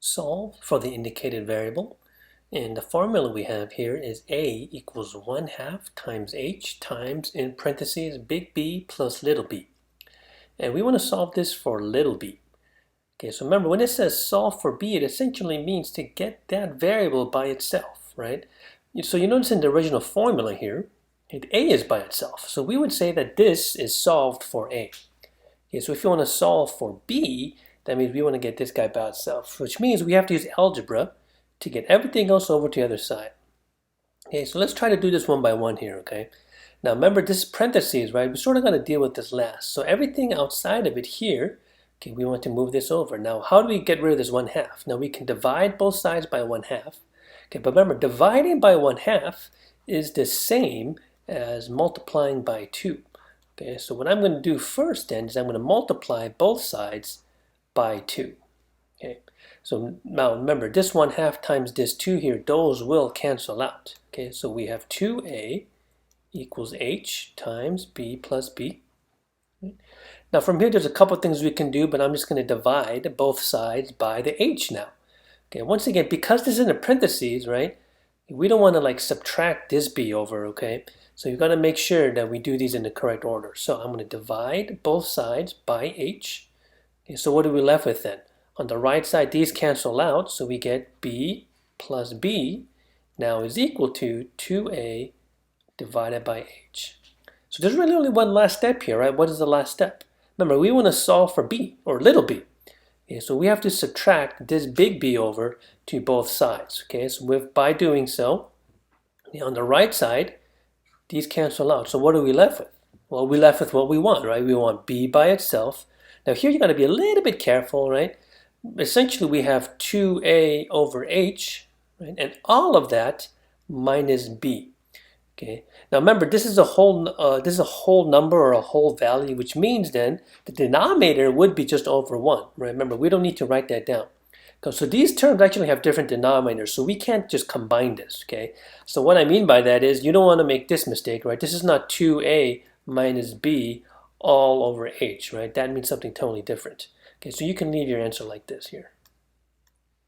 Solve for the indicated variable. And the formula we have here is a equals 1/2 times h times, in parentheses, big B plus little b. And we want to solve this for little b. Okay, so remember, when it says solve for b, it essentially means to get that variable by itself, right? So you notice in the original formula here, a is by itself. So we would say that this is solved for a. Okay, so if you want to solve for b, that means we want to get this guy by itself, which means we have to use algebra to get everything else over to the other side. Okay, so let's try to do this one by one here, okay? Now remember, this is parentheses, right? We're sort of going to deal with this last. So everything outside of it here, okay, we want to move this over. Now, how do we get rid of this 1/2? Now we can divide both sides by 1/2. Okay, but remember, dividing by 1/2 is the same as multiplying by 2. Okay, so what I'm going to do first then is I'm going to multiply both sides by 2. Okay, so now remember, this 1/2 times this 2 here, those will cancel out. Okay, so we have 2a equals h times b plus b. Okay. Now from here, there's a couple things we can do, but I'm just going to divide both sides by the h now. Okay, once again, because this is in the parentheses, right, we don't want to like subtract this b over, okay? So you've got to make sure that we do these in the correct order. So I'm going to divide both sides by h. Okay, so what are we left with then? On the right side, these cancel out, so we get b plus b now is equal to 2a divided by h. So there's really only one last step here, right? What is the last step? Remember, we want to solve for b, or little b. Okay, so we have to subtract this big B over to both sides. Okay, so by doing so, on the right side, these cancel out. So what are we left with? Well, we're left with what we want, right? We want B by itself. Now here you got to be a little bit careful, right? Essentially, we have 2A over H, right? And all of that minus B. Okay. Now remember, this is a whole number or a whole value, which means then the denominator would be just over 1. Right? Remember, we don't need to write that down. So these terms actually have different denominators, so we can't just combine this. Okay. So what I mean by that is you don't want to make this mistake, right? This is not 2a minus b all over h, right? That means something totally different. Okay, so you can leave your answer like this here.